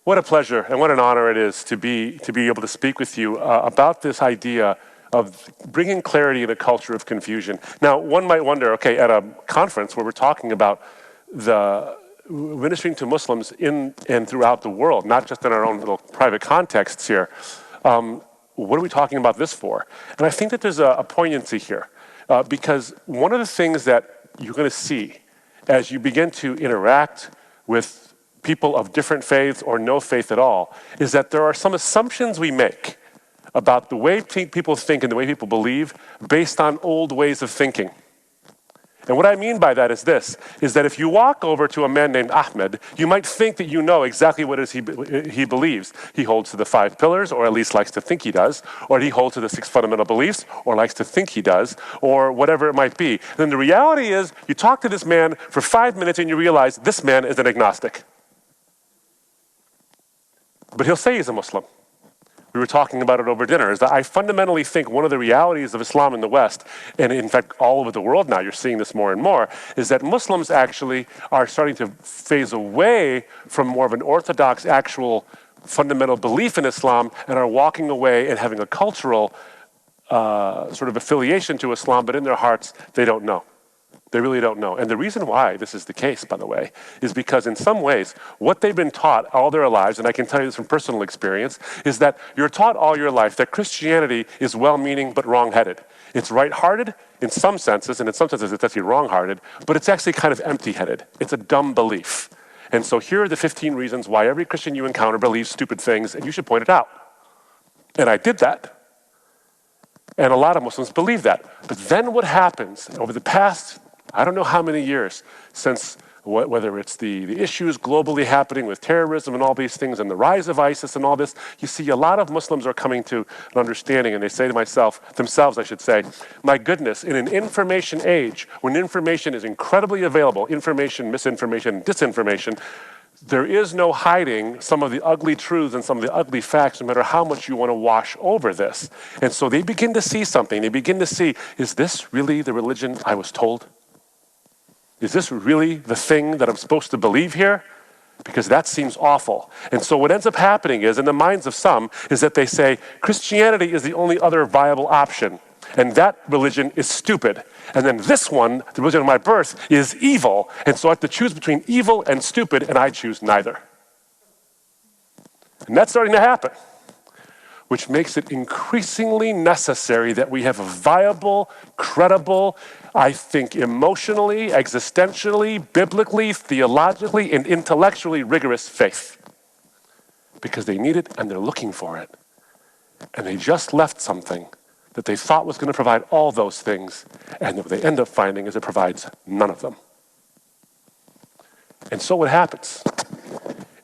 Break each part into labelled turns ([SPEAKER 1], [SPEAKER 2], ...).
[SPEAKER 1] What a pleasure and what an honor it is to be able to speak with you about this idea of bringing clarity in a culture of confusion. Now, one might wonder, okay, at a conference where we're talking about the ministering to Muslims in and throughout the world, not just in our own little private contexts here, what are we talking about this for? And I think that there's a poignancy here because one of the things that you're going to see as you begin to interact with people of different faiths or no faith at all is that there are some assumptions we make about the way people think and the way people believe based on old ways of thinking. And what I mean by that is this, is that if you walk over to a man named Ahmed, you might think that you know exactly what it is he believes. He holds to the 5 pillars, or at least likes to think he does, or he holds to the 6 fundamental beliefs, or likes to think he does, or whatever it might be. And then the reality is, you talk to this man for 5 minutes and you realize this man is an agnostic. But he'll say he's a Muslim. We were talking about it over dinner, is that I fundamentally think one of the realities of Islam in the West, and in fact all over the world now, you're seeing this more and more, is that Muslims actually are starting to phase away from more of an orthodox, actual fundamental belief in Islam and are walking away and having a cultural sort of affiliation to Islam, but in their hearts, they don't know. They really don't know. And the reason why this is the case, by the way, is because in some ways, what they've been taught all their lives, and I can tell you this from personal experience, is that you're taught all your life that Christianity is well-meaning but wrong-headed. It's right-hearted in some senses, and in some senses it's actually wrong-hearted, but it's actually kind of empty-headed. It's a dumb belief. And so here are the 15 reasons why every Christian you encounter believes stupid things, and you should point it out. And I did that. And a lot of Muslims believe that. But then what happens over the past, I don't know how many years, since whether it's the issues globally happening with terrorism and all these things and the rise of ISIS and all this, you see a lot of Muslims are coming to an understanding, and they say to themselves, I should say, my goodness, in an information age, when information is incredibly available, information, misinformation, disinformation, there is no hiding some of the ugly truths and some of the ugly facts, no matter how much you want to wash over this. And so they begin to see something. They begin to see, is this really the religion I was told? Is this really the thing that I'm supposed to believe here? Because that seems awful. And so what ends up happening is, in the minds of some, is that they say, Christianity is the only other viable option. And that religion is stupid. And then this one, the religion of my birth, is evil. And so I have to choose between evil and stupid, and I choose neither. And that's starting to happen, which makes it increasingly necessary that we have a viable, credible, I think emotionally, existentially, biblically, theologically, and intellectually rigorous faith. Because they need it and they're looking for it. And they just left something that they thought was going to provide all those things, and what they end up finding is it provides none of them. And so what happens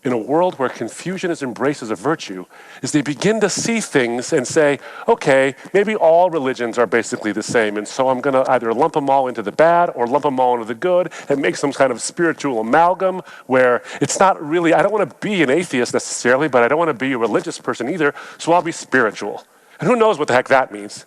[SPEAKER 1] in a world where confusion is embraced as a virtue is they begin to see things and say, okay, maybe all religions are basically the same, and so I'm going to either lump them all into the bad or lump them all into the good and make some kind of spiritual amalgam where it's not really, I don't want to be an atheist necessarily, but I don't want to be a religious person either, so I'll be spiritual. And who knows what the heck that means?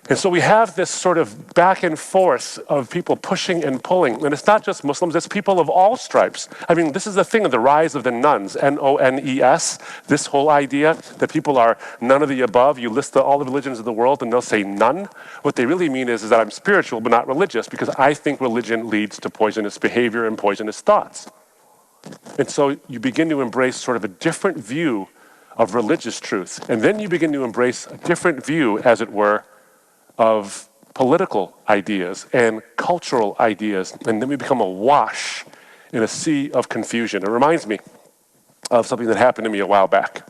[SPEAKER 1] And so we have this sort of back and forth of people pushing and pulling. And it's not just Muslims, it's people of all stripes. I mean, this is the thing of the rise of the nones, N-O-N-E-S, this whole idea that people are none of the above. You list all the religions of the world and they'll say none. What they really mean is that I'm spiritual but not religious, because I think religion leads to poisonous behavior and poisonous thoughts. And so you begin to embrace sort of a different view of religious truth. And then you begin to embrace a different view, as it were, of political ideas and cultural ideas, and then we become awash in a sea of confusion. It reminds me of something that happened to me a while back.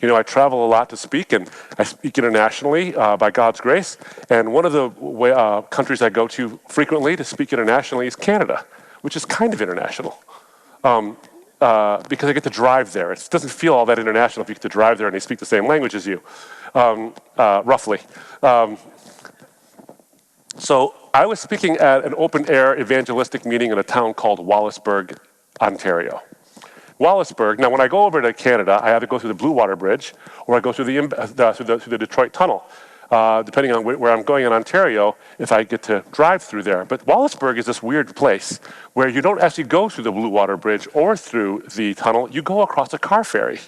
[SPEAKER 1] You know, I travel a lot to speak, and I speak internationally by God's grace, and one of the countries I go to frequently to speak internationally is Canada, which is kind of international. Because I get to drive there. It doesn't feel all that international if you get to drive there and they speak the same language as you, roughly. So I was speaking at an open-air evangelistic meeting in a town called Wallaceburg, Ontario. Wallaceburg, now when I go over to Canada, I either go through the Blue Water Bridge or I go through the Detroit Tunnel. depending on where I'm going in Ontario, if I get to drive through there. But Wallaceburg is this weird place where you don't actually go through the Blue Water Bridge or through the tunnel. You go across a car ferry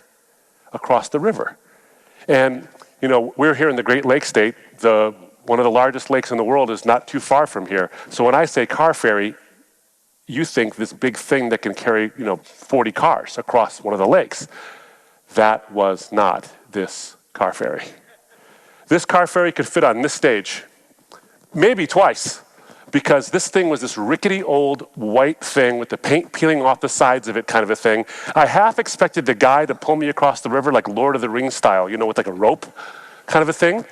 [SPEAKER 1] across the river. And, we're here in the Great Lakes State. One of the largest lakes in the world is not too far from here. So when I say car ferry, you think this big thing that can carry, 40 cars across one of the lakes. That was not this car ferry. This car ferry could fit on this stage, maybe twice, because this thing was this rickety old white thing with the paint peeling off the sides of it kind of a thing. I half expected the guy to pull me across the river like Lord of the Rings style, with like a rope kind of a thing.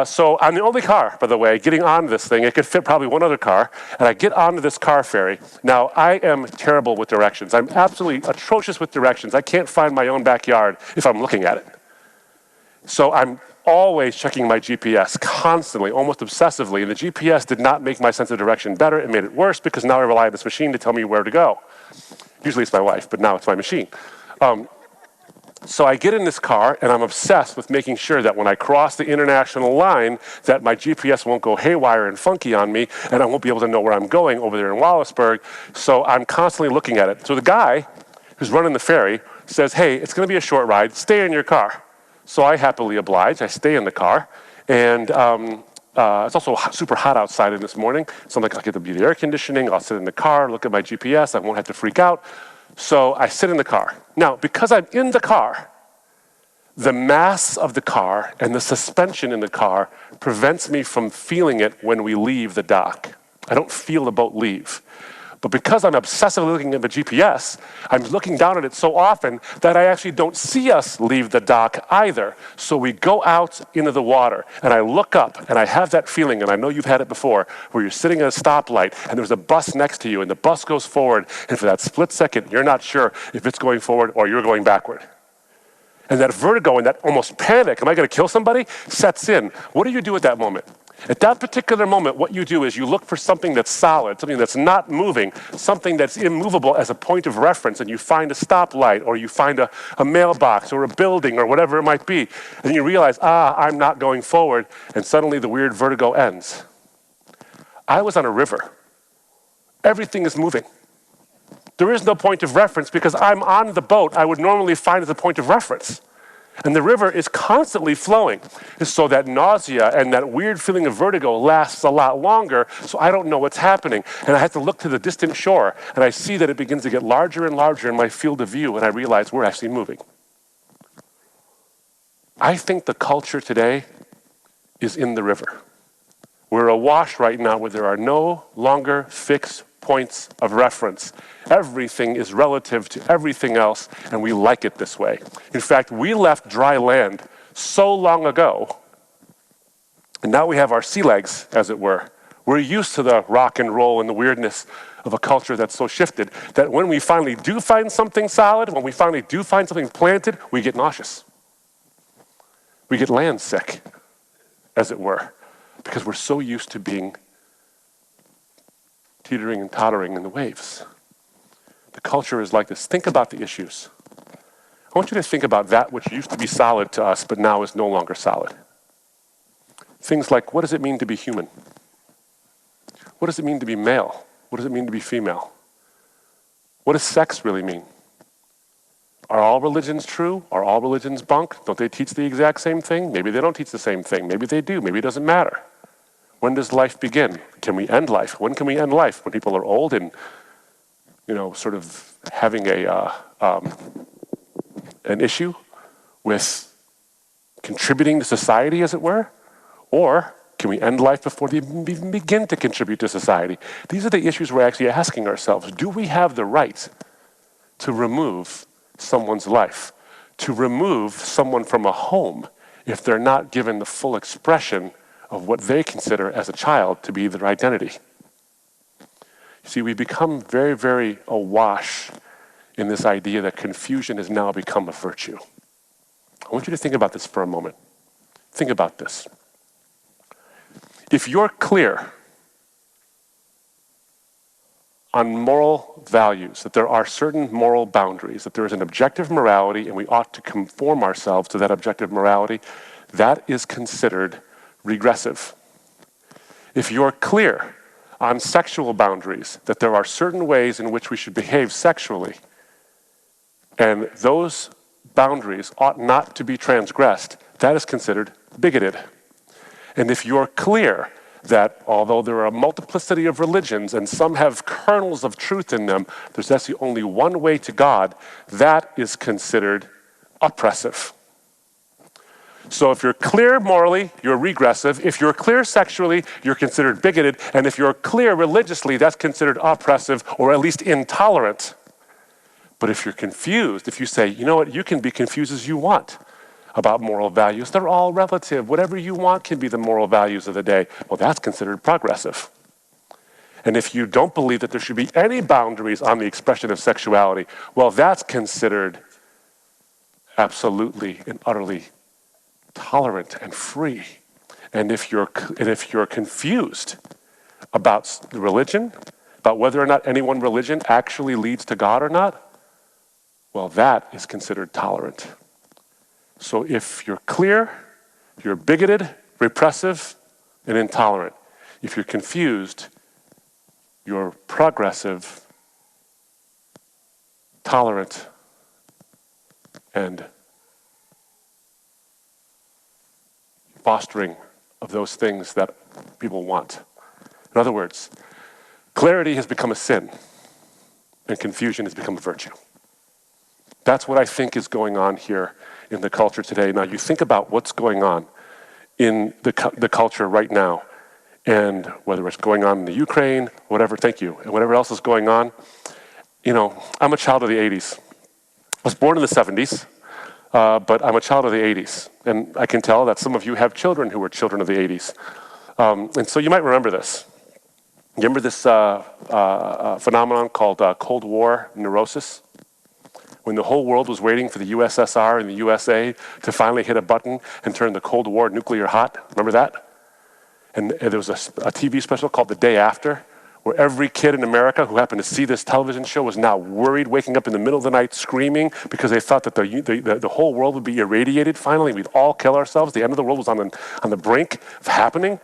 [SPEAKER 1] So I'm the only car, by the way, getting on this thing. It could fit probably one other car, and I get onto this car ferry. Now, I am terrible with directions. I'm absolutely atrocious with directions. I can't find my own backyard if I'm looking at it. So I'm always checking my GPS, constantly, almost obsessively, and the GPS did not make my sense of direction better. It made it worse because now I rely on this machine to tell me where to go. Usually it's my wife, but now it's my machine. So I get in this car, and I'm obsessed with making sure that when I cross the international line, that my GPS won't go haywire and funky on me, and I won't be able to know where I'm going over there in Wallaceburg. So I'm constantly looking at it. So the guy who's running the ferry says, hey, it's going to be a short ride. Stay in your car. So I happily oblige. I stay in the car, and it's also super hot outside this morning. So I'm like, I'll get the air conditioning. I'll sit in the car, look at my GPS. I won't have to freak out. So I sit in the car. Now, because I'm in the car, the mass of the car and the suspension in the car prevents me from feeling it when we leave the dock. I don't feel the boat leave. But because I'm obsessively looking at the GPS, I'm looking down at it so often that I actually don't see us leave the dock either. So we go out into the water, and I look up, and I have that feeling, and I know you've had it before, where you're sitting at a stoplight, and there's a bus next to you, and the bus goes forward, and for that split second, you're not sure if it's going forward or you're going backward. And that vertigo and that almost panic, am I going to kill somebody, sets in. What do you do at that moment? At that particular moment, what you do is you look for something that's solid, something that's not moving, something that's immovable as a point of reference, and you find a stoplight, or you find a mailbox, or a building, or whatever it might be, and you realize, I'm not going forward, and suddenly the weird vertigo ends. I was on a river. Everything is moving. There is no point of reference because I'm on the boat I would normally find as a point of reference. And the river is constantly flowing. And so that nausea and that weird feeling of vertigo lasts a lot longer, so I don't know what's happening. And I have to look to the distant shore, and I see that it begins to get larger and larger in my field of view, and I realize we're actually moving. I think the culture today is in the river. We're awash right now where there are no longer fixed points of reference. Everything is relative to everything else, and we like it this way. In fact, we left dry land so long ago, and now we have our sea legs, as it were. We're used to the rock and roll and the weirdness of a culture that's so shifted that when we finally do find something solid, when we finally do find something planted, we get nauseous. We get land sick, as it were, because we're so used to being teetering and tottering in the waves. The culture is like this. Think about the issues. I want you to think about that which used to be solid to us, but now is no longer solid. Things like, what does it mean to be human? What does it mean to be male? What does it mean to be female? What does sex really mean? Are all religions true? Are all religions bunk? Don't they teach the exact same thing? Maybe they don't teach the same thing. Maybe they do. Maybe it doesn't matter. When does life begin? Can we end life? When can we end life? When people are old and, sort of having an issue with contributing to society, as it were? Or can we end life before they even begin to contribute to society? These are the issues we're actually asking ourselves. Do we have the right to remove someone's life, to remove someone from a home if they're not given the full expression of what they consider as a child to be their identity? You see, we become very, very awash in this idea that confusion has now become a virtue. I want you to think about this for a moment. Think about this. If you're clear on moral values, that there are certain moral boundaries, that there is an objective morality and we ought to conform ourselves to that objective morality, that is considered regressive. If you're clear on sexual boundaries, that there are certain ways in which we should behave sexually, and those boundaries ought not to be transgressed, that is considered bigoted. And if you're clear that although there are a multiplicity of religions and some have kernels of truth in them, there's actually only one way to God, that is considered oppressive. So if you're clear morally, you're regressive. If you're clear sexually, you're considered bigoted. And if you're clear religiously, that's considered oppressive or at least intolerant. But if you're confused, if you say, you know what, you can be confused as you want about moral values. They're all relative. Whatever you want can be the moral values of the day. Well, that's considered progressive. And if you don't believe that there should be any boundaries on the expression of sexuality, well, that's considered absolutely and utterly tolerant and free. And if you're confused about the religion, about whether or not any one religion actually leads to God or not, well, that is considered tolerant. So if you're clear, you're bigoted, repressive, and intolerant. If you're confused, you're progressive, tolerant, and fostering of those things that people want. In other words, clarity has become a sin, and confusion has become a virtue. That's what I think is going on here in the culture today. Now, you think about what's going on in the culture right now, and whether it's going on in the Ukraine, whatever, thank you, and whatever else is going on. You know, I'm a child of the 80s. I was born in the 70s, but I'm a child of the 80s. And I can tell that some of you have children who were children of the 80s. And so you might remember this. You remember this phenomenon called Cold War neurosis? When the whole world was waiting for the USSR and the USA to finally hit a button and turn the Cold War nuclear hot. Remember that? And there was a TV special called The Day After, where every kid in America who happened to see this television show was now worried, waking up in the middle of the night screaming because they thought that the whole world would be irradiated finally. We'd all kill ourselves. The end of the world was on the brink of happening.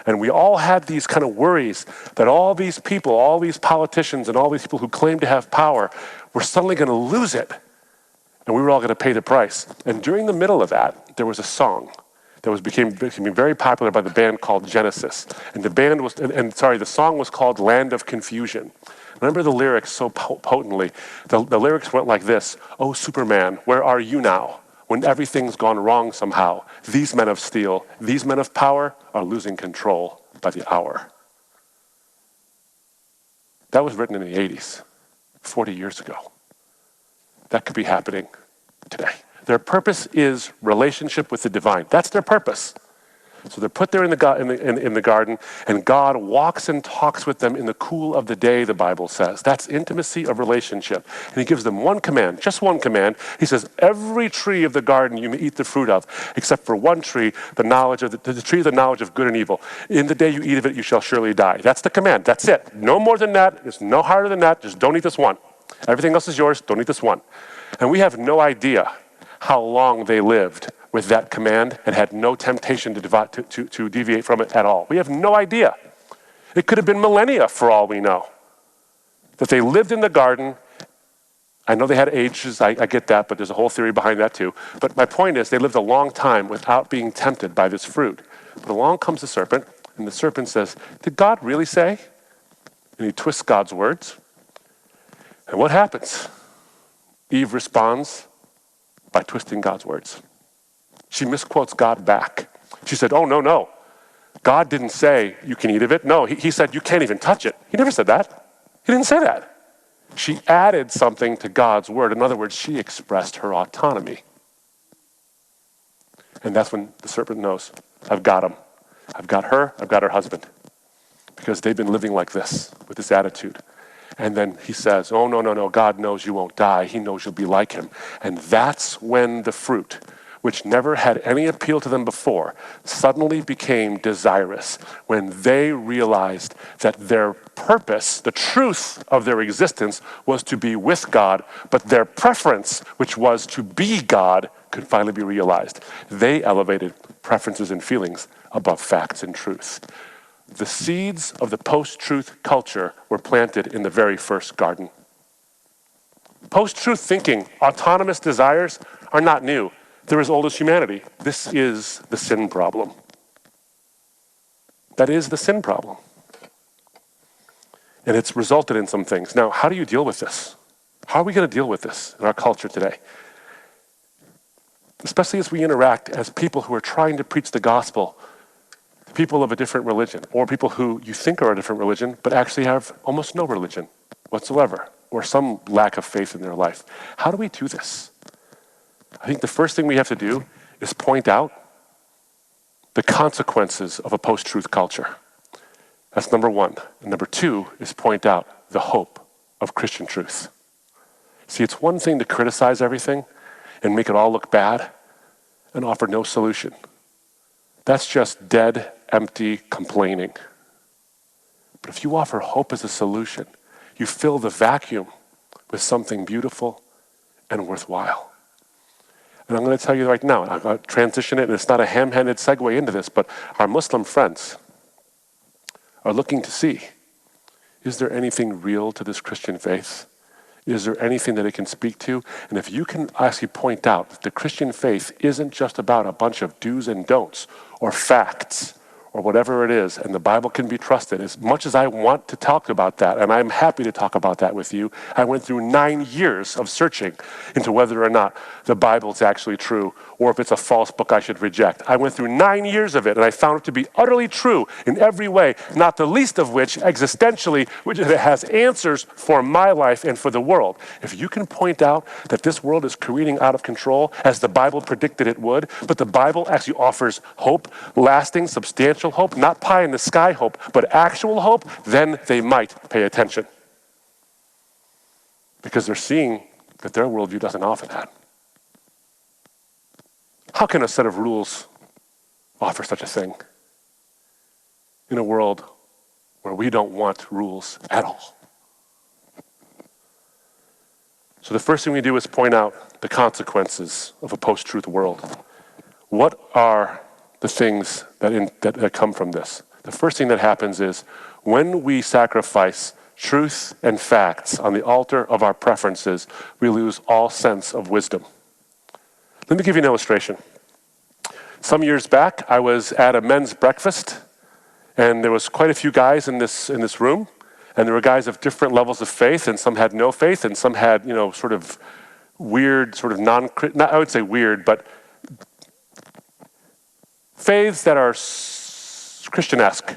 [SPEAKER 1] And we all had these kind of worries that all these people, all these politicians, and all these people who claim to have power were suddenly going to lose it. And we were all going to pay the price. And during the middle of that, there was a song that became very popular by the band called Genesis. And the song was called Land of Confusion. Remember the lyrics so potently. The lyrics went like this: "Oh, Superman, where are you now? When everything's gone wrong somehow. These men of steel, these men of power are losing control by the hour." That was written in the 80s, 40 years ago. That could be happening today. Their purpose is relationship with the divine. That's their purpose. So they're put there in the garden, and God walks and talks with them in the cool of the day, the Bible says. That's intimacy of relationship. And he gives them one command, just one command. He says, every tree of the garden you may eat the fruit of, except for one tree, the tree of the knowledge of good and evil. In the day you eat of it, you shall surely die. That's the command. That's it. No more than that. It's no harder than that. Just don't eat this one. Everything else is yours. Don't eat this one. And we have no idea how long they lived with that command and had no temptation to deviate from it at all. We have no idea. It could have been millennia for all we know. That they lived in the garden. I know they had ages, I get that, but there's a whole theory behind that too. But my point is, they lived a long time without being tempted by this fruit. But along comes the serpent, and the serpent says, did God really say? And he twists God's words. And what happens? Eve responds by twisting God's words. She misquotes God back. She said, oh, no. God didn't say you can eat of it. No, he said you can't even touch it. He never said that. He didn't say that. She added something to God's word. In other words, she expressed her autonomy. And that's when the serpent knows, I've got him. I've got her, I've got her husband. Because they've been living like this, with this attitude. And then he says, oh, no, God knows you won't die. He knows you'll be like him. And that's when the fruit, which never had any appeal to them before, suddenly became desirous, when they realized that their purpose, the truth of their existence, was to be with God, but their preference, which was to be God, could finally be realized. They elevated preferences and feelings above facts and truth. The seeds of the post-truth culture were planted in the very first garden. Post-truth thinking, autonomous desires are not new. They're as old as humanity. This is the sin problem. That is the sin problem. And it's resulted in some things. Now, how do you deal with this? How are we going to deal with this in our culture today? Especially as we interact as people who are trying to preach the gospel to people of a different religion, or people who you think are a different religion, but actually have almost no religion whatsoever, or some lack of faith in their life. How do we do this? I think the first thing we have to do is point out the consequences of a post-truth culture. That's number one. And number two is point out the hope of Christian truth. See, it's one thing to criticize everything and make it all look bad and offer no solution. That's just dead, empty complaining. But if you offer hope as a solution, you fill the vacuum with something beautiful and worthwhile. And I'm going to tell you right now, and I'm going to transition it, and it's not a ham-handed segue into this, but our Muslim friends are looking to see, is there anything real to this Christian faith? Is there anything that it can speak to? And if you can actually point out that the Christian faith isn't just about a bunch of do's and don'ts or facts or whatever it is, and the Bible can be trusted, as much as I want to talk about that, and I'm happy to talk about that with you, I went through 9 years of searching into whether or not the Bible is actually true, or if it's a false book I should reject. I went through 9 years of it, and I found it to be utterly true in every way, not the least of which, existentially, which is it has answers for my life and for the world. If you can point out that this world is careening out of control, as the Bible predicted it would, but the Bible actually offers hope, lasting, substantial hope, not pie in the sky hope, but actual hope, then they might pay attention. Because they're seeing that their worldview doesn't offer that. How can a set of rules offer such a thing in a world where we don't want rules at all? So the first thing we do is point out the consequences of a post-truth world. What are the things that come from this? The first thing that happens is when we sacrifice truth and facts on the altar of our preferences, we lose all sense of wisdom. Let me give you an illustration. Some years back, I was at a men's breakfast, and there was quite a few guys in this room, and there were guys of different levels of faith, and some had no faith, and some had, sort of weird, sort of I would say weird, but faiths that are Christian-esque.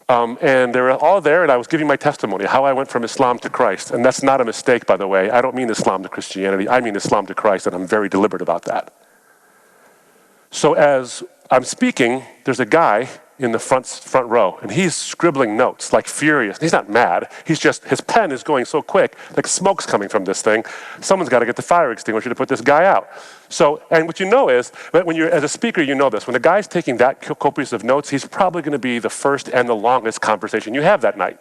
[SPEAKER 1] And they were all there, and I was giving my testimony, how I went from Islam to Christ. And that's not a mistake, by the way. I don't mean Islam to Christianity. I mean Islam to Christ, and I'm very deliberate about that. So as I'm speaking, there's a guy in the front row, and he's scribbling notes, like furious. He's not mad. He's just, his pen is going so quick, like smoke's coming from this thing. Someone's got to get the fire extinguisher to put this guy out. So, and what you know is, that when you're, as a speaker, you know this. When the guy's taking that copious of notes, he's probably going to be the first and the longest conversation you have that night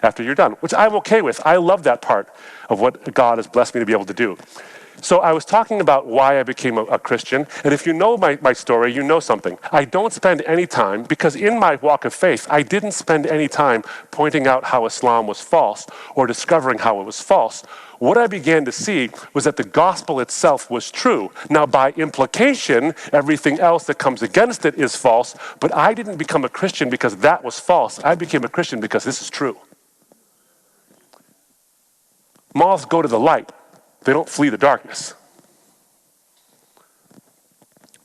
[SPEAKER 1] after you're done, which I'm okay with. I love that part of what God has blessed me to be able to do. So I was talking about why I became a Christian, and if you know my story, you know something. I don't spend any time, because in my walk of faith, I didn't spend any time pointing out how Islam was false or discovering how it was false. What I began to see was that the gospel itself was true. Now, by implication, everything else that comes against it is false, but I didn't become a Christian because that was false. I became a Christian because this is true. Moths go to the light. They don't flee the darkness.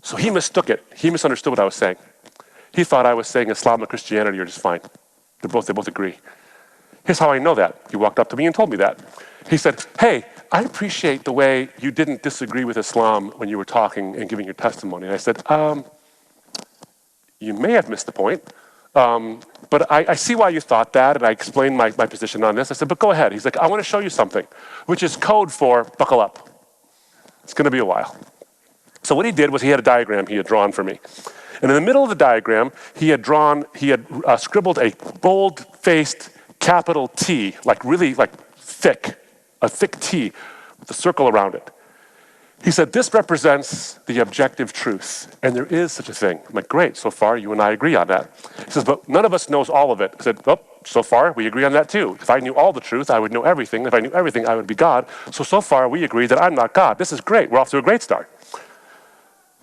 [SPEAKER 1] So he mistook it. He misunderstood what I was saying. He thought I was saying Islam and Christianity are just fine. They both agree. Here's how I know that. He walked up to me and told me that. He said, hey, I appreciate the way you didn't disagree with Islam when you were talking and giving your testimony. And I said, you may have missed the point. But I see why you thought that, and I explained my position on this. I said, but go ahead. He's like, I want to show you something, which is code for buckle up. It's going to be a while. So what he did was he had a diagram he had drawn for me. And in the middle of the diagram, he had scribbled a bold-faced capital T, like really like thick, a thick T with a circle around it. He said, this represents the objective truth, and there is such a thing. I'm like, great, so far you and I agree on that. He says, but none of us knows all of it. I said, oh, so far we agree on that too. If I knew all the truth, I would know everything. If I knew everything, I would be God. So far we agree that I'm not God. This is great. We're off to a great start.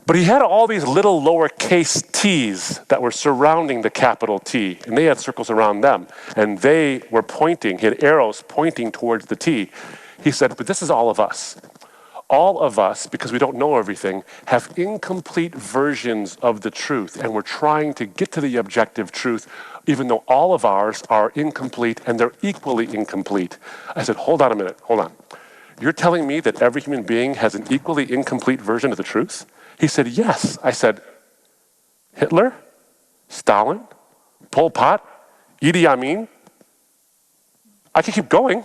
[SPEAKER 1] But he had all these little lowercase t's that were surrounding the capital T, and they had circles around them, and they were pointing, he had arrows pointing towards the T. He said, but this is all of us. All of us, because we don't know everything, have incomplete versions of the truth, and we're trying to get to the objective truth, even though all of ours are incomplete, and they're equally incomplete. I said, hold on a minute, hold on. You're telling me that every human being has an equally incomplete version of the truth? He said, yes. I said, Hitler, Stalin, Pol Pot, Idi Amin. I could keep going.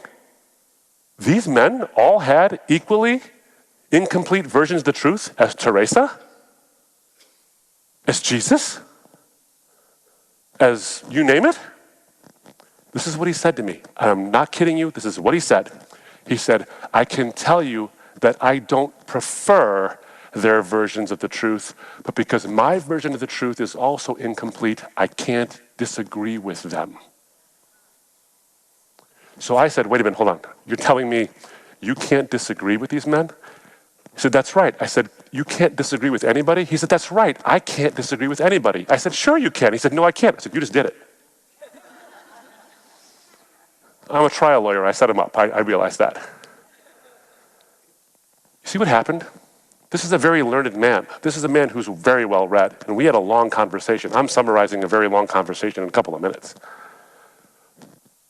[SPEAKER 1] These men all had equally incomplete versions of the truth as Teresa, as Jesus, as you name it. This is what he said to me. I'm not kidding you. This is what he said. He said, I can tell you that I don't prefer their versions of the truth, but because my version of the truth is also incomplete, I can't disagree with them. So I said, wait a minute, hold on. You're telling me you can't disagree with these men? He said, that's right. I said, you can't disagree with anybody? He said, that's right. I can't disagree with anybody. I said, sure you can. He said, no, I can't. I said, you just did it. I'm a trial lawyer. I set him up. I realized that. You see what happened? This is a very learned man. This is a man who's very well read. And we had a long conversation. I'm summarizing a very long conversation in a couple of minutes.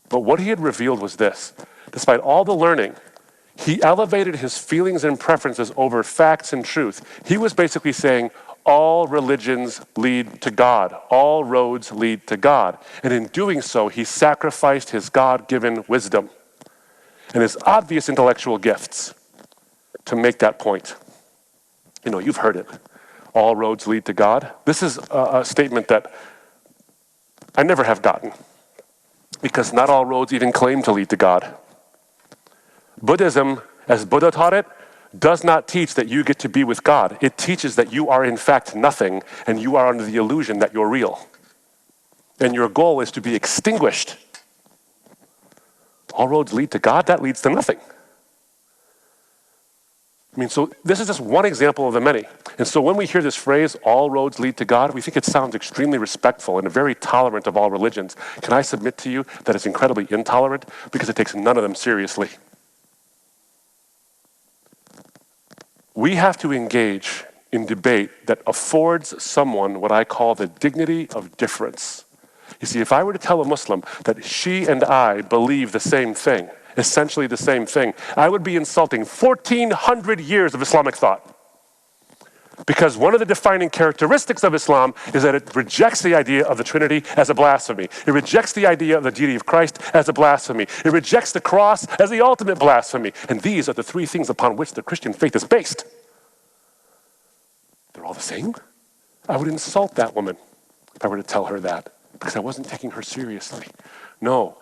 [SPEAKER 1] But what he had revealed was this. Despite all the learning, he elevated his feelings and preferences over facts and truth. He was basically saying, all religions lead to God. All roads lead to God. And in doing so, he sacrificed his God-given wisdom and his obvious intellectual gifts to make that point. You know, you've heard it. All roads lead to God. This is a statement that I never have gotten, because not all roads even claim to lead to God. Buddhism, as Buddha taught it, does not teach that you get to be with God. It teaches that you are in fact nothing, and you are under the illusion that you're real. And your goal is to be extinguished. All roads lead to God? That leads to nothing. I mean, so this is just one example of the many. And so when we hear this phrase, all roads lead to God, we think it sounds extremely respectful and very tolerant of all religions. Can I submit to you that it's incredibly intolerant because it takes none of them seriously? We have to engage in debate that affords someone what I call the dignity of difference. You see, if I were to tell a Muslim that she and I believe the same thing, essentially the same thing, I would be insulting 1,400 years of Islamic thought. Because one of the defining characteristics of Islam is that it rejects the idea of the Trinity as a blasphemy. It rejects the idea of the deity of Christ as a blasphemy. It rejects the cross as the ultimate blasphemy. And these are the three things upon which the Christian faith is based. They're all the same? I would insult that woman if I were to tell her that, because I wasn't taking her seriously. No,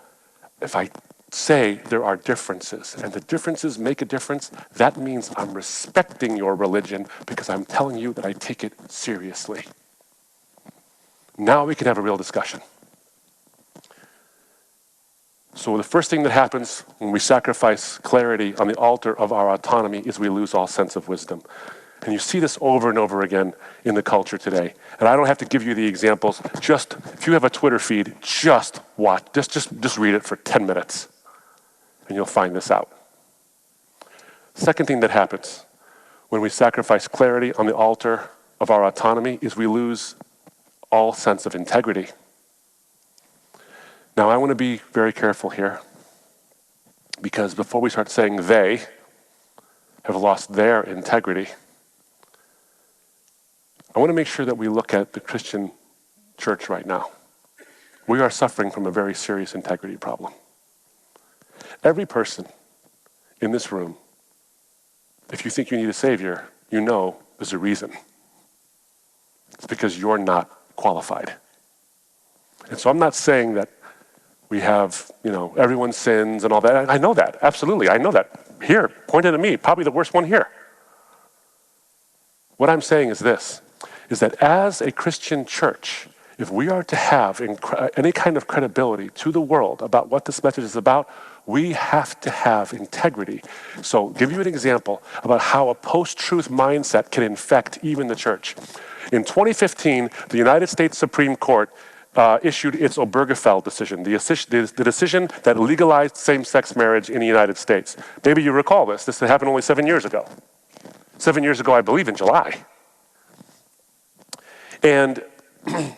[SPEAKER 1] if I say there are differences, and the differences make a difference, that means I'm respecting your religion because I'm telling you that I take it seriously. Now we can have a real discussion. So the first thing that happens when we sacrifice clarity on the altar of our autonomy is we lose all sense of wisdom. And you see this over and over again in the culture today. And I don't have to give you the examples. Just, if you have a Twitter feed, just watch. Just read it for 10 minutes. And you'll find this out. Second thing that happens when we sacrifice clarity on the altar of our autonomy is we lose all sense of integrity. Now, I want to be very careful here, because before we start saying they have lost their integrity, I want to make sure that we look at the Christian church right now. We are suffering from a very serious integrity problem. Every person in this room, if you think you need a savior, you know there's a reason. It's because you're not qualified. And so I'm not saying that we have, everyone sins and all that. I know that, absolutely, I know that. Here, pointed at me, probably the worst one here. What I'm saying is this, is that as a Christian church, if we are to have any kind of credibility to the world about what this message is about, we have to have integrity. So give you an example about how a post-truth mindset can infect even the church. In 2015, the United States Supreme Court issued its Obergefell decision, the decision that legalized same-sex marriage in the United States. Maybe you recall this. This happened only 7 years ago. 7 years ago, I believe, in July. And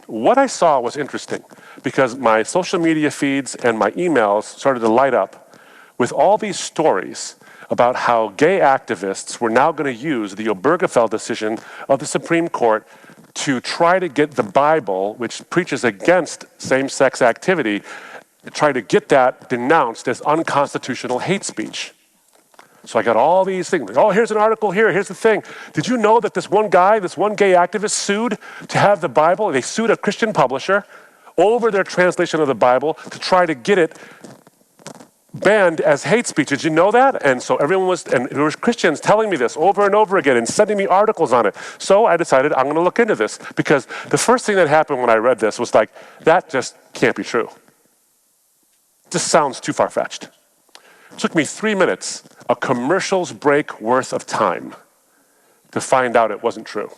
[SPEAKER 1] what I saw was interesting because my social media feeds and my emails started to light up with all these stories about how gay activists were now going to use the Obergefell decision of the Supreme Court to try to get the Bible, which preaches against same-sex activity, try to get that denounced as unconstitutional hate speech. So I got all these things. Oh, here's an article here. Here's the thing. Did you know that this one gay activist sued to have the Bible? They sued a Christian publisher over their translation of the Bible to try to get it banned as hate speech. Did you know that? And so there was Christians telling me this over and over again and sending me articles on it. So I decided I'm going to look into this because the first thing that happened when I read this was like, that just can't be true. Just sounds too far-fetched. It took me 3 minutes, a commercial's break worth of time, to find out it wasn't true.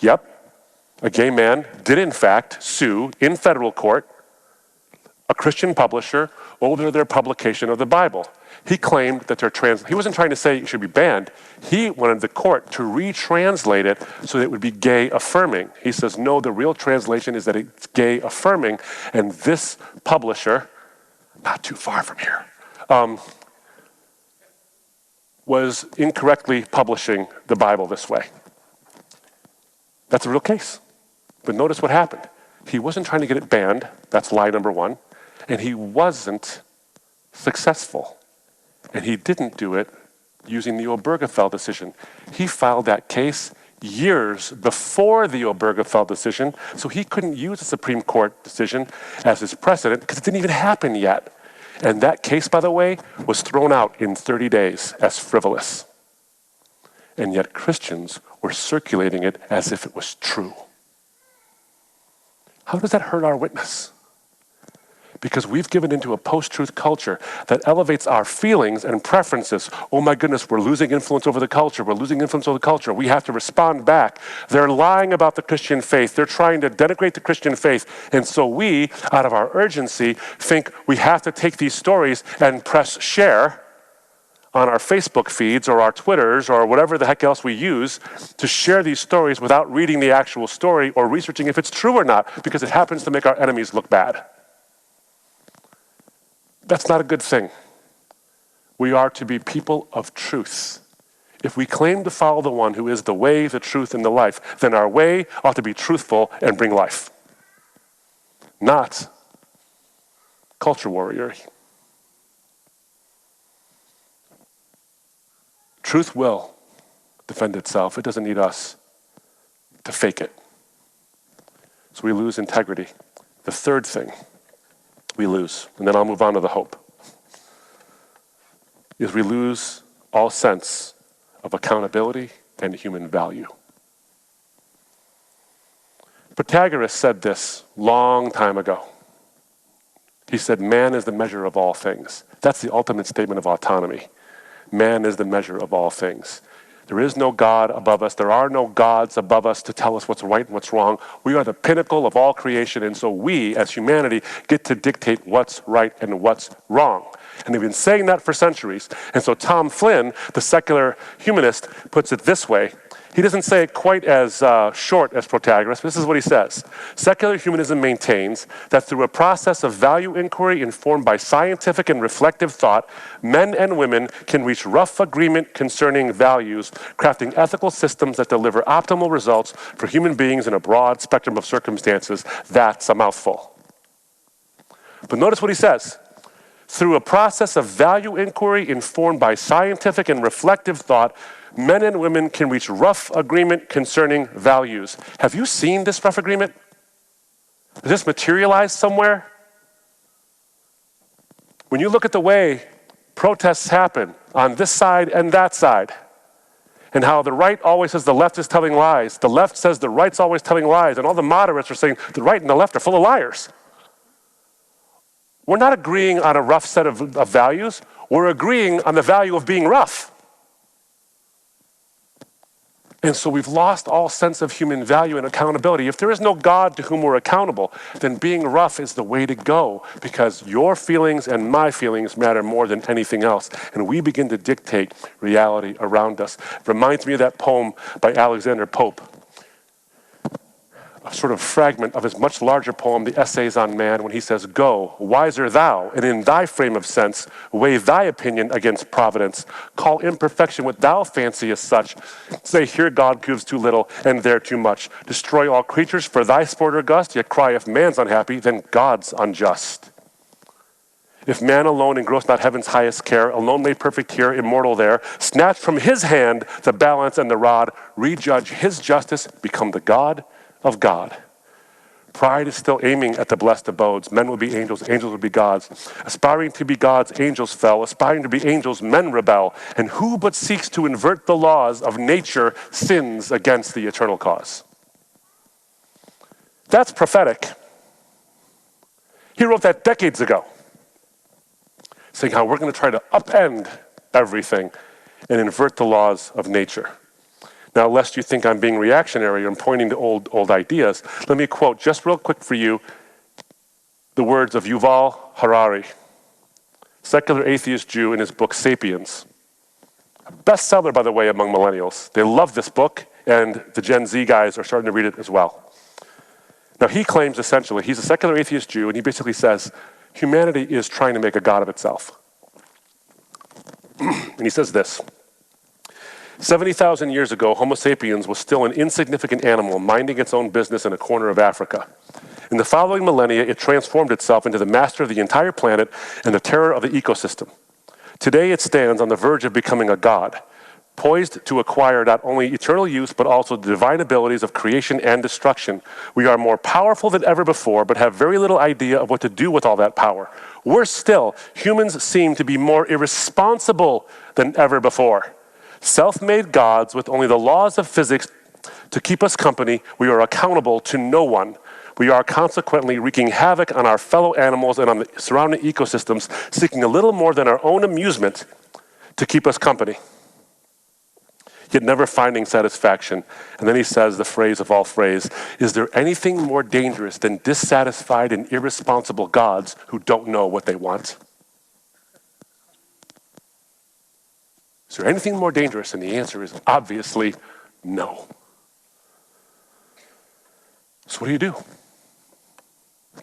[SPEAKER 1] Yep, a gay man did in fact sue in federal court a Christian publisher over their publication of the Bible. He claimed that he wasn't trying to say it should be banned. He wanted the court to retranslate it so that it would be gay affirming. He says, no, the real translation is that it's gay affirming, and this publisher, not too far from here, was incorrectly publishing the Bible this way. That's a real case. But notice what happened. He wasn't trying to get it banned. That's lie number one. And he wasn't successful. And he didn't do it using the Obergefell decision. He filed that case years before the Obergefell decision, so he couldn't use the Supreme Court decision as his precedent because it didn't even happen yet. And that case, by the way, was thrown out in 30 days as frivolous. And yet Christians were circulating it as if it was true. How does that hurt our witness? Because we've given into a post-truth culture that elevates our feelings and preferences. Oh my goodness, we're losing influence over the culture. We're losing influence over the culture. We have to respond back. They're lying about the Christian faith. They're trying to denigrate the Christian faith. And so we, out of our urgency, think we have to take these stories and press share on our Facebook feeds or our Twitters or whatever the heck else we use to share these stories without reading the actual story or researching if it's true or not, because it happens to make our enemies look bad. That's not a good thing. We are to be people of truth. If we claim to follow the one who is the way, the truth, and the life, then our way ought to be truthful and bring life. Not culture warrior. Truth will defend itself. It doesn't need us to fake it. So we lose integrity. The third thing we lose, and then I'll move on to the hope, is we lose all sense of accountability and human value. Protagoras said this long time ago. He said, man is the measure of all things. That's the ultimate statement of autonomy. Man is the measure of all things. There is no God above us. There are no gods above us to tell us what's right and what's wrong. We are the pinnacle of all creation, and so we, as humanity, get to dictate what's right and what's wrong. And they've been saying that for centuries. And so Tom Flynn, the secular humanist, puts it this way. He doesn't say it quite as short as Protagoras, but this is what he says. Secular humanism maintains that through a process of value inquiry informed by scientific and reflective thought, men and women can reach rough agreement concerning values, crafting ethical systems that deliver optimal results for human beings in a broad spectrum of circumstances. That's a mouthful. But notice what he says. Through a process of value inquiry informed by scientific and reflective thought, men and women can reach rough agreement concerning values. Have you seen this rough agreement? Is this materialized somewhere? When you look at the way protests happen on this side and that side, and how the right always says the left is telling lies. The left says the right's always telling lies, and all the moderates are saying the right and the left are full of liars. We're not agreeing on a rough set of values. We're agreeing on the value of being rough. And so we've lost all sense of human value and accountability. If there is no God to whom we're accountable, then being rough is the way to go, because your feelings and my feelings matter more than anything else. And we begin to dictate reality around us. It reminds me of that poem by Alexander Pope, a sort of fragment of his much larger poem, The Essays on Man, when he says, "Go, wiser thou, and in thy frame of sense, weigh thy opinion against providence. Call imperfection what thou fanciest such. Say, here God gives too little, and there too much. Destroy all creatures for thy sport or gust, yet cry if man's unhappy, then God's unjust. If man alone engross not heaven's highest care, alone made perfect here, immortal there, snatch from his hand the balance and the rod, rejudge his justice, become the God of God. Pride is still aiming at the blessed abodes. Men will be angels, angels will be gods. Aspiring to be gods, angels fell. Aspiring to be angels, men rebel. And who but seeks to invert the laws of nature sins against the eternal cause." That's prophetic. He wrote that decades ago, saying how we're going to try to upend everything and invert the laws of nature. Now, lest you think I'm being reactionary or I'm pointing to old ideas, let me quote just real quick for you the words of Yuval Harari, secular atheist Jew, in his book Sapiens. A bestseller, by the way, among millennials. They love this book, and the Gen Z guys are starting to read it as well. Now, he claims essentially, he's a secular atheist Jew, and he basically says humanity is trying to make a god of itself. And he says this: 70,000 years ago, Homo sapiens was still an insignificant animal minding its own business in a corner of Africa. In the following millennia, it transformed itself into the master of the entire planet and the terror of the ecosystem. Today, it stands on the verge of becoming a god, poised to acquire not only eternal use, but also the divine abilities of creation and destruction. We are more powerful than ever before, but have very little idea of what to do with all that power. Worse still, humans seem to be more irresponsible than ever before. Self-made gods with only the laws of physics to keep us company, we are accountable to no one. We are consequently wreaking havoc on our fellow animals and on the surrounding ecosystems, seeking a little more than our own amusement to keep us company, yet never finding satisfaction. And then he says the phrase of all phrase: is there anything more dangerous than dissatisfied and irresponsible gods who don't know what they want? Is there anything more dangerous? And the answer is obviously no. So what do you do?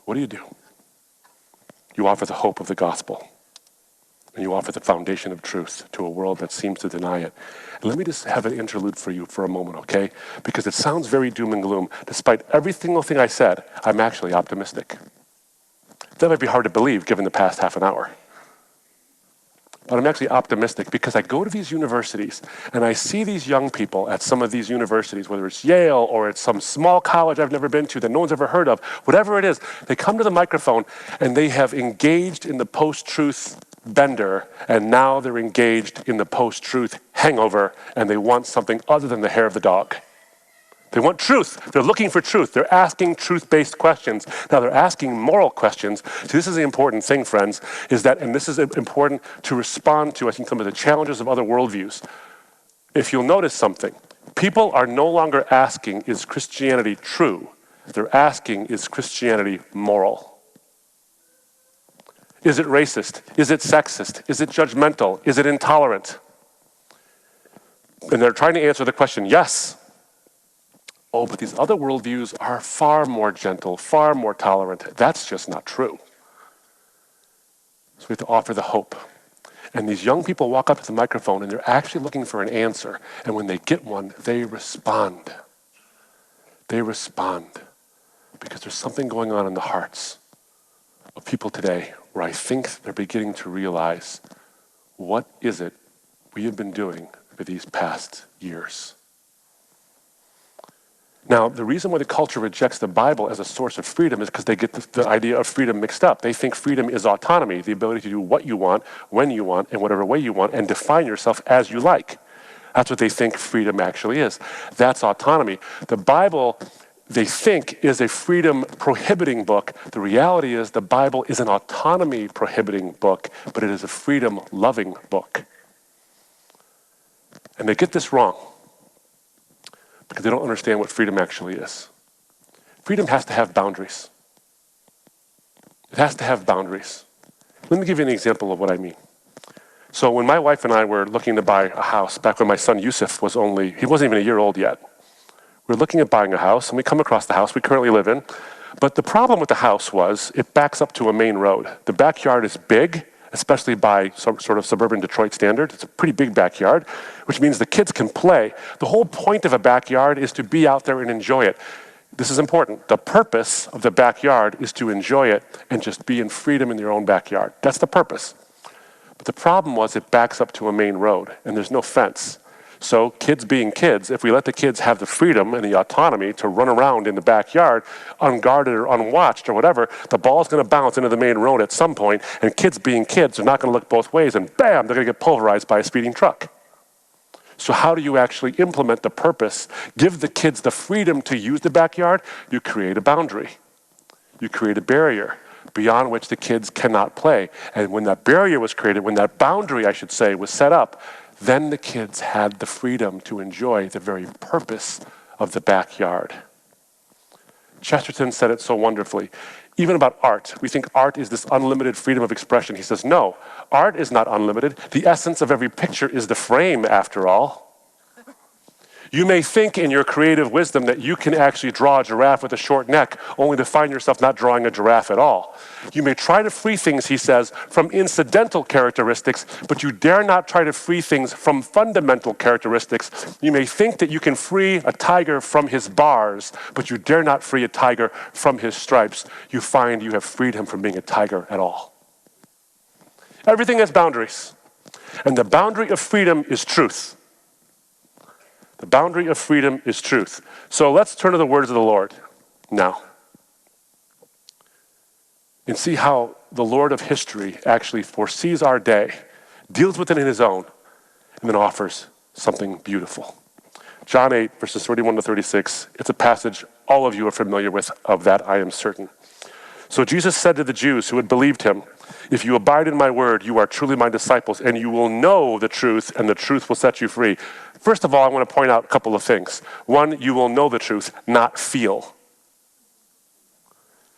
[SPEAKER 1] What do you do? You offer the hope of the gospel, and you offer the foundation of truth to a world that seems to deny it. And let me just have an interlude for you for a moment, okay? Because it sounds very doom and gloom. Despite every single thing I said, I'm actually optimistic. That might be hard to believe given the past half an hour. But I'm actually optimistic because I go to these universities and I see these young people at some of these universities, whether it's Yale or it's some small college I've never been to that no one's ever heard of, whatever it is, they come to the microphone and they have engaged in the post-truth bender, and now they're engaged in the post-truth hangover, and they want something other than the hair of the dog. They want truth. They're looking for truth. They're asking truth-based questions. Now they're asking moral questions. So this is the important thing, friends, is that, and this is important to respond to, I think, some of the challenges of other worldviews. If you'll notice something, people are no longer asking, is Christianity true? They're asking, is Christianity moral? Is it racist? Is it sexist? Is it judgmental? Is it intolerant? And they're trying to answer the question, yes. Oh, but these other worldviews are far more gentle, far more tolerant. That's just not true. So we have to offer the hope. And these young people walk up to the microphone and they're actually looking for an answer. And when they get one, they respond. They respond because there's something going on in the hearts of people today where I think they're beginning to realize, what is it we have been doing for these past years? Now, the reason why the culture rejects the Bible as a source of freedom is because they get the idea of freedom mixed up. They think freedom is autonomy, the ability to do what you want, when you want, in whatever way you want, and define yourself as you like. That's what they think freedom actually is. That's autonomy. The Bible, they think, is a freedom prohibiting book. The reality is the Bible is an autonomy prohibiting book, but it is a freedom loving book. And they get this wrong because they don't understand what freedom actually is. Freedom has to have boundaries. It has to have boundaries. Let me give you an example of what I mean. So when my wife and I were looking to buy a house, back when my son Yusuf he wasn't even a year old yet. We were looking at buying a house, and we come across the house we currently live in. But the problem with the house was it backs up to a main road. The backyard is big, especially by some sort of suburban Detroit standard. It's a pretty big backyard, which means the kids can play. The whole point of a backyard is to be out there and enjoy it. This is important. The purpose of the backyard is to enjoy it and just be in freedom in your own backyard. That's the purpose. But the problem was it backs up to a main road, and there's no fence. So kids being kids, if we let the kids have the freedom and the autonomy to run around in the backyard, unguarded or unwatched or whatever, the ball's going to bounce into the main road at some point, and kids being kids are not going to look both ways, and bam, they're going to get pulverized by a speeding truck. So how do you actually implement the purpose? Give the kids the freedom to use the backyard. You create a boundary. You create a barrier beyond which the kids cannot play. And when that barrier was created, when that boundary, I should say, was set up, then the kids had the freedom to enjoy the very purpose of the backyard. Chesterton said it so wonderfully. Even about art, we think art is this unlimited freedom of expression. He says, no, art is not unlimited. The essence of every picture is the frame, after all. You may think in your creative wisdom that you can actually draw a giraffe with a short neck, only to find yourself not drawing a giraffe at all. You may try to free things, he says, from incidental characteristics, but you dare not try to free things from fundamental characteristics. You may think that you can free a tiger from his bars, but you dare not free a tiger from his stripes. You find you have freed him from being a tiger at all. Everything has boundaries, and the boundary of freedom is truth. The boundary of freedom is truth. So let's turn to the words of the Lord now and see how the Lord of history actually foresees our day, deals with it in his own, and then offers something beautiful. John 8, verses 31 to 36, it's a passage all of you are familiar with, of that I am certain. So Jesus said to the Jews who had believed him, if you abide in my word, you are truly my disciples, and you will know the truth, and the truth will set you free. First of all, I want to point out a couple of things. One, you will know the truth, not feel.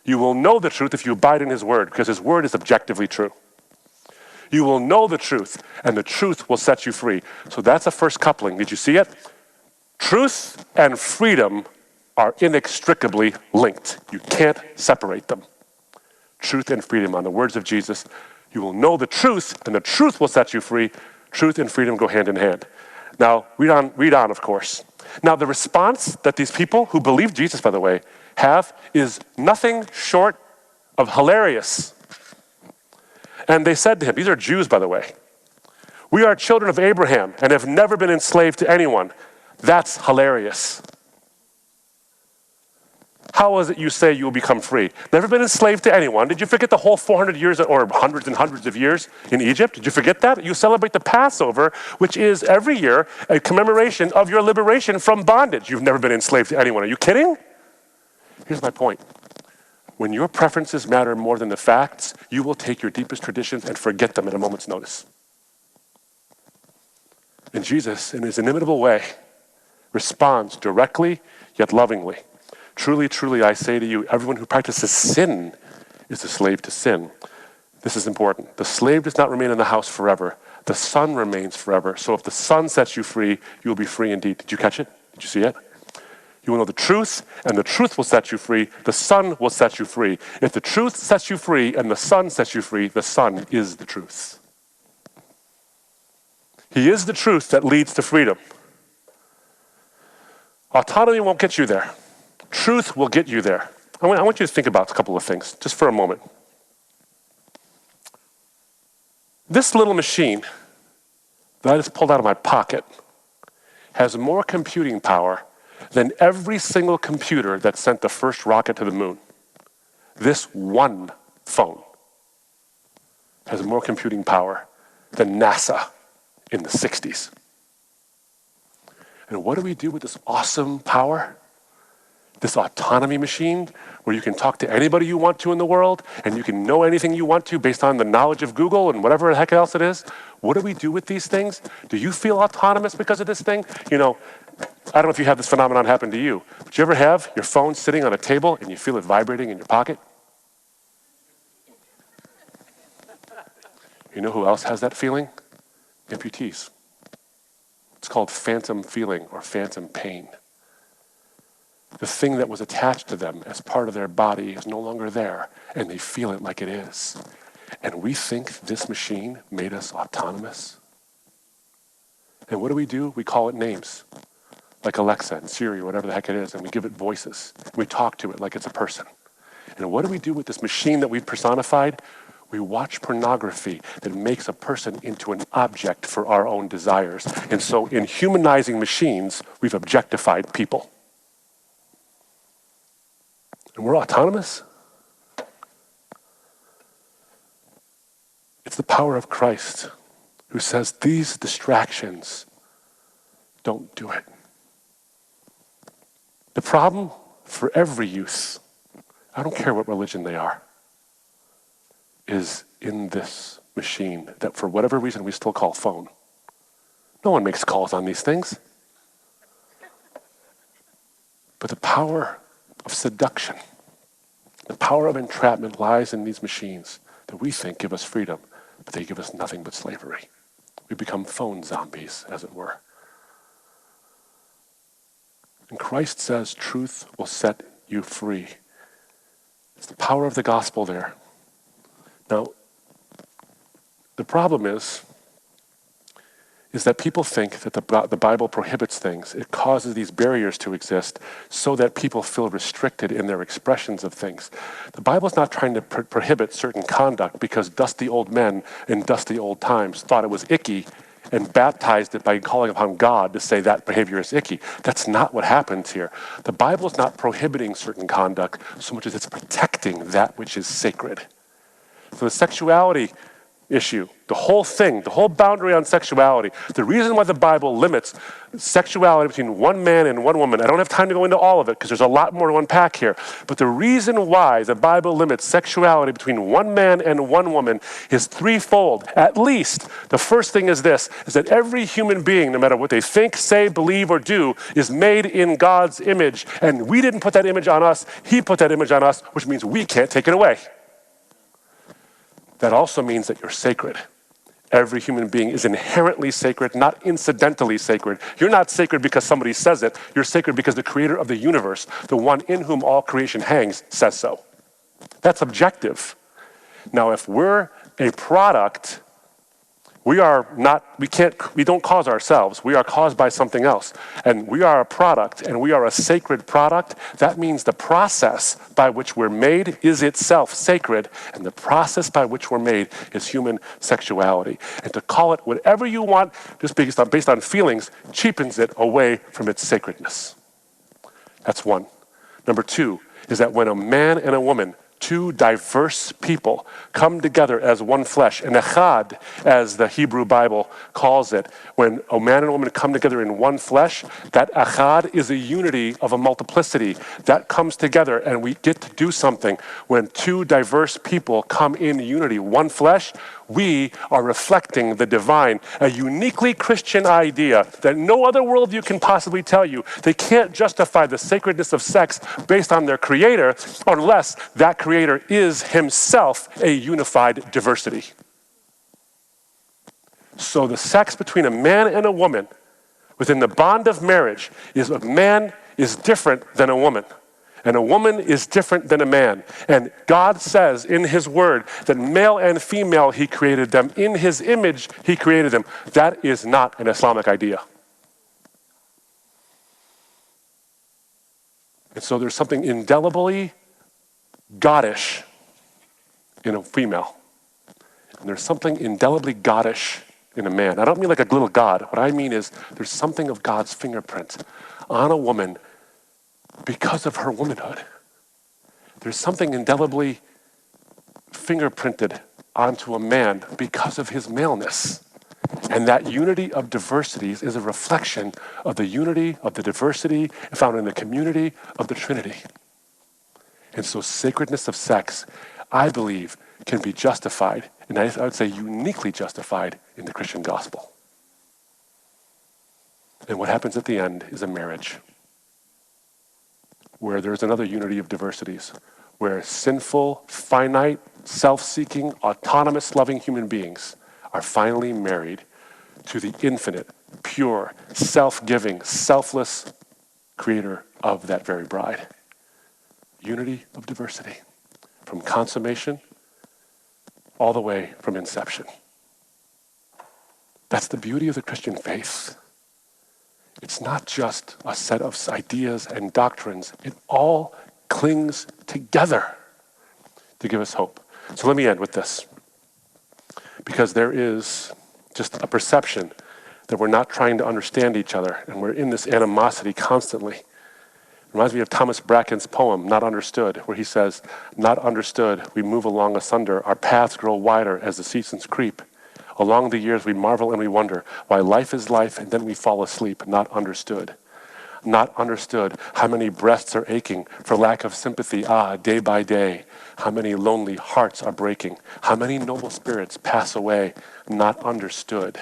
[SPEAKER 1] You will know the truth if you abide in his word, because his word is objectively true. You will know the truth, and the truth will set you free. So that's the first coupling. Did you see it? Truth and freedom are inextricably linked. You can't separate them. Truth and freedom, on the words of Jesus, you will know the truth, and the truth will set you free. Truth and freedom go hand in hand. Now, read on, of course. Now, the response that these people who believe Jesus, by the way, have is nothing short of hilarious. And they said to him, these are Jews, by the way, we are children of Abraham and have never been enslaved to anyone. That's hilarious. How is it you say you will become free? Never been enslaved to anyone. Did you forget the whole 400 years or hundreds and hundreds of years in Egypt? Did you forget that? You celebrate the Passover, which is every year a commemoration of your liberation from bondage. You've never been enslaved to anyone. Are you kidding? Here's my point. When your preferences matter more than the facts, you will take your deepest traditions and forget them at a moment's notice. And Jesus, in his inimitable way, responds directly yet lovingly. Truly, truly, I say to you, everyone who practices sin is a slave to sin. This is important. The slave does not remain in the house forever. The son remains forever. So if the son sets you free, you will be free indeed. Did you catch it? Did you see it? You will know the truth, and the truth will set you free. The son will set you free. If the truth sets you free and the son sets you free, the son is the truth. He is the truth that leads to freedom. Autonomy won't get you there. Truth will get you there. I want you to think about a couple of things, just for a moment. This little machine that I just pulled out of my pocket has more computing power than every single computer that sent the first rocket to the moon. This one phone has more computing power than NASA in the 60s. And what do we do with this awesome power? This autonomy machine where you can talk to anybody you want to in the world and you can know anything you want to based on the knowledge of Google and whatever the heck else it is. What do we do with these things? Do you feel autonomous because of this thing? You know, I don't know if you have this phenomenon happen to you, but you ever have your phone sitting on a table and you feel it vibrating in your pocket? You know who else has that feeling? Amputees. It's called phantom feeling or phantom pain. The thing that was attached to them as part of their body is no longer there, and they feel it like it is. And we think this machine made us autonomous. And what do? We call it names, like Alexa and Siri, or whatever the heck it is, and we give it voices. We talk to it like it's a person. And what do we do with this machine that we've personified? We watch pornography that makes a person into an object for our own desires. And so in humanizing machines, we've objectified people. And we're autonomous? It's the power of Christ who says these distractions, don't do it. The problem for every youth, I don't care what religion they are, is in this machine that for whatever reason we still call phone. No one makes calls on these things. But the power of seduction, the power of entrapment lies in these machines that we think give us freedom, but they give us nothing but slavery. We become phone zombies, as it were. And Christ says truth will set you free. It's the power of the gospel there. Now, the problem is that people think that the Bible prohibits things. It causes these barriers to exist so that people feel restricted in their expressions of things. The Bible's not trying to prohibit certain conduct because dusty old men in dusty old times thought it was icky and baptized it by calling upon God to say that behavior is icky. That's not what happens here. The Bible's not prohibiting certain conduct so much as it's protecting that which is sacred. So the sexuality issue, the whole thing, the whole boundary on sexuality, the reason why the Bible limits sexuality between one man and one woman, I don't have time to go into all of it because there's a lot more to unpack here, but the reason why the Bible limits sexuality between one man and one woman is threefold. At least, the first thing is this, is that every human being, no matter what they think, say, believe, or do, is made in God's image, and we didn't put that image on us, He put that image on us, which means we can't take it away. That also means that you're sacred. Every human being is inherently sacred, not incidentally sacred. You're not sacred because somebody says it. You're sacred because the creator of the universe, the one in whom all creation hangs, says so. That's objective. Now, if we're a product, we don't cause ourselves. We are caused by something else. And we are a product, and we are a sacred product. That means the process by which we're made is itself sacred, and the process by which we're made is human sexuality. And to call it whatever you want, just based on feelings, cheapens it away from its sacredness. That's one. Number two is that when a man and a woman, two diverse people, come together as one flesh, and echad, as the Hebrew Bible calls it, when a man and a woman come together in one flesh, that echad is a unity of a multiplicity. That comes together, and we get to do something. When two diverse people come in unity, one flesh, we are reflecting the divine, a uniquely Christian idea that no other worldview can possibly tell you. They can't justify the sacredness of sex based on their creator unless that creator is himself a unified diversity. So the sex between a man and a woman within the bond of marriage is a man is different than a woman. And a woman is different than a man. And God says in his word that male and female he created them. In his image he created them. That is not an Islamic idea. And so there's something indelibly goddish in a female. And there's something indelibly goddish in a man. I don't mean like a little god. What I mean is there's something of God's fingerprint on a woman because of her womanhood. There's something indelibly fingerprinted onto a man because of his maleness. And that unity of diversities is a reflection of the unity of the diversity found in the community of the Trinity. And so sacredness of sex, I believe, can be justified, and I would say uniquely justified in the Christian gospel. And what happens at the end is a marriage where there's another unity of diversities, where sinful, finite, self-seeking, autonomous, loving human beings are finally married to the infinite, pure, self-giving, selfless creator of that very bride. Unity of diversity, from consummation all the way from inception. That's the beauty of the Christian faith. It's not just a set of ideas and doctrines. It all clings together to give us hope. So let me end with this. Because there is just a perception that we're not trying to understand each other, and we're in this animosity constantly. It reminds me of Thomas Bracken's poem, Not Understood, where he says, "Not understood, we move along asunder, our paths grow wider as the seasons creep. Along the years we marvel and we wonder why life is life, and then we fall asleep, not understood. Not understood, how many breasts are aching for lack of sympathy, day by day. How many lonely hearts are breaking, how many noble spirits pass away, not understood.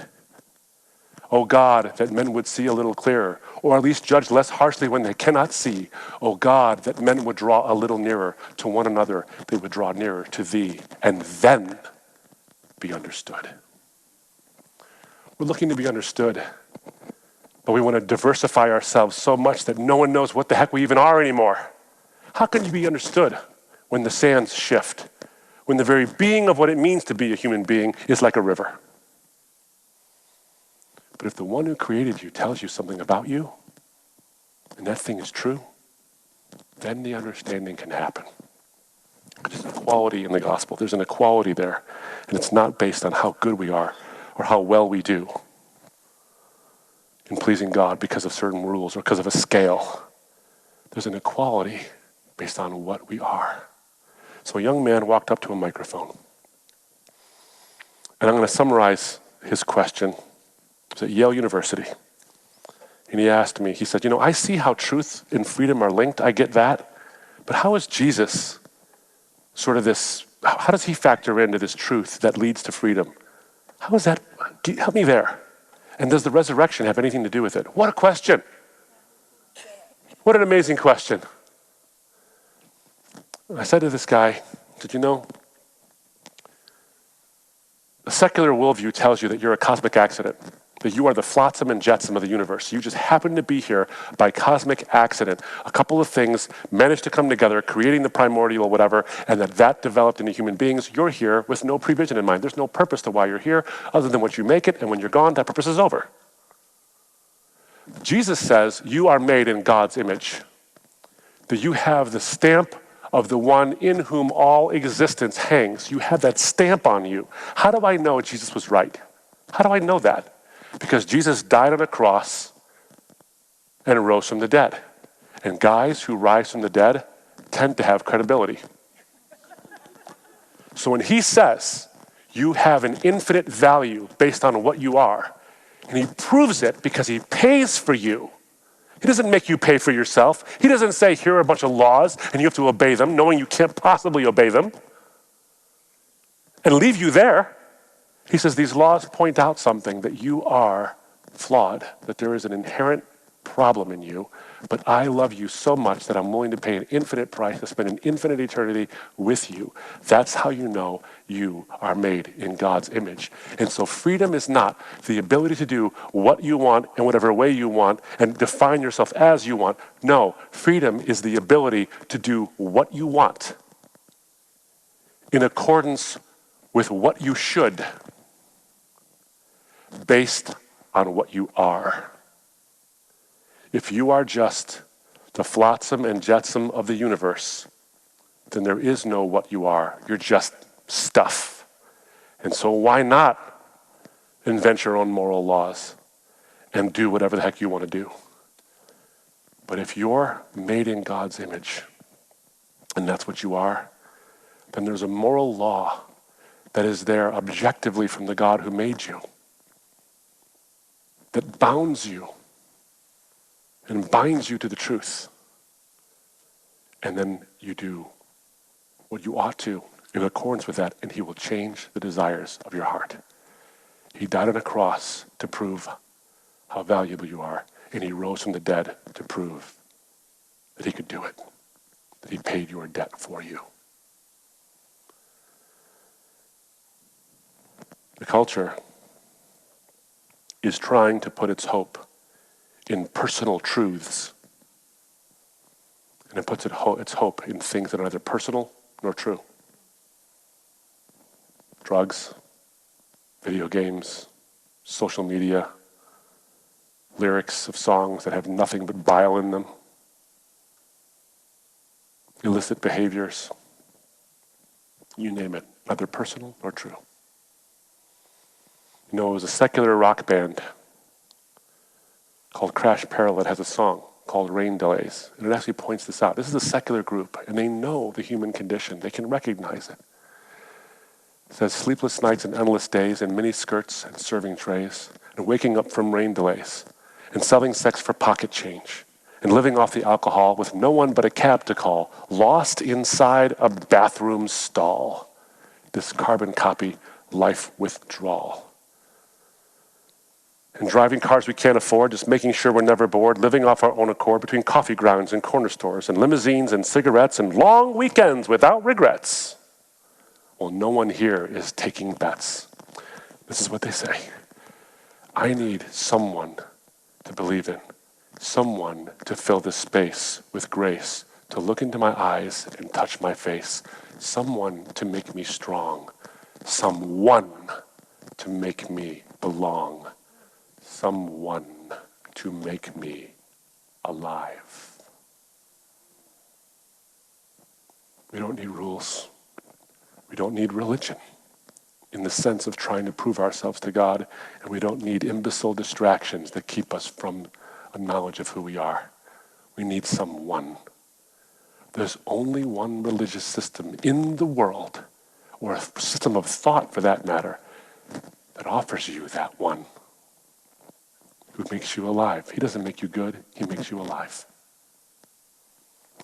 [SPEAKER 1] O God, that men would see a little clearer, or at least judge less harshly when they cannot see. O God, that men would draw a little nearer to one another, they would draw nearer to thee, and then be understood." We're looking to be understood, but we want to diversify ourselves so much that no one knows what the heck we even are anymore. How can you be understood when the sands shift, when the very being of what it means to be a human being is like a river? But if the one who created you tells you something about you, and that thing is true, then the understanding can happen. There's an equality in the gospel. There's an equality there, and it's not based on how good we are or how well we do in pleasing God because of certain rules or because of a scale. There's an equality based on what we are. So a young man walked up to a microphone, and I'm going to summarize his question. It was at Yale University. And he asked me, he said, I see how truth and freedom are linked. I get that. But how is Jesus sort of this, how does he factor into this truth that leads to freedom? How is that? Help me there. And does the resurrection have anything to do with it? What a question. What an amazing question. I said to this guy, did you know, the secular worldview tells you that you're a cosmic accident, that you are the flotsam and jetsam of the universe. You just happen to be here by cosmic accident. A couple of things managed to come together, creating the primordial whatever, and that developed into human beings. You're here with no prevision in mind. There's no purpose to why you're here other than what you make it, and when you're gone, that purpose is over. Jesus says you are made in God's image, that you have the stamp of the one in whom all existence hangs. You have that stamp on you. How do I know Jesus was right? How do I know that? Because Jesus died on a cross and rose from the dead. And guys who rise from the dead tend to have credibility. So when he says you have an infinite value based on what you are, and he proves it because he pays for you. He doesn't make you pay for yourself. He doesn't say, here are a bunch of laws and you have to obey them, knowing you can't possibly obey them, and leave you there. He says these laws point out something, that you are flawed, that there is an inherent problem in you, but I love you so much that I'm willing to pay an infinite price to spend an infinite eternity with you. That's how you know you are made in God's image. And so freedom is not the ability to do what you want in whatever way you want and define yourself as you want. No, freedom is the ability to do what you want in accordance with what you should, based on what you are. If you are just the flotsam and jetsam of the universe, then there is no what you are. You're just stuff. And so why not invent your own moral laws and do whatever the heck you want to do? But if you're made in God's image, and that's what you are, then there's a moral law that is there objectively from the God who made you. that bounds you and binds you to the truth. And then you do what you ought to in accordance with that, and he will change the desires of your heart. He died on a cross to prove how valuable you are, and he rose from the dead to prove that he could do it, that he paid your debt for you. The culture is trying to put its hope in personal truths, and it puts its hope in things that are neither personal nor true. Drugs, video games, social media, lyrics of songs that have nothing but bile in them, illicit behaviors, you name it, neither personal nor true. You know, it was a secular rock band called Crash Peril that has a song called Rain Delays, and it actually points this out. This is a secular group, and they know the human condition. They can recognize it. It says, sleepless nights and endless days, and mini skirts and serving trays, and waking up from rain delays, and selling sex for pocket change, and living off the alcohol with no one but a cab to call, lost inside a bathroom stall. This carbon copy life withdrawal. And driving cars we can't afford, just making sure we're never bored, living off our own accord between coffee grounds and corner stores and limousines and cigarettes and long weekends without regrets. Well, no one here is taking bets. This is what they say. I need someone to believe in, someone to fill this space with grace, to look into my eyes and touch my face, someone to make me strong, someone to make me belong, someone to make me alive. We don't need rules. We don't need religion in the sense of trying to prove ourselves to God, and we don't need imbecile distractions that keep us from a knowledge of who we are. We need someone. There's only one religious system in the world, or a system of thought for that matter, that offers you that one, who makes you alive. He doesn't make you good, he makes you alive.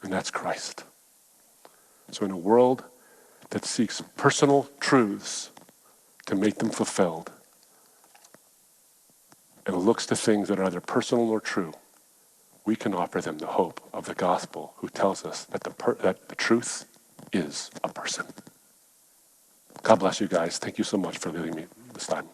[SPEAKER 1] And that's Christ. So in a world that seeks personal truths to make them fulfilled, and looks to things that are neither personal nor true, we can offer them the hope of the gospel, who tells us that the truth is a person. God bless you guys. Thank you so much for leading me this time.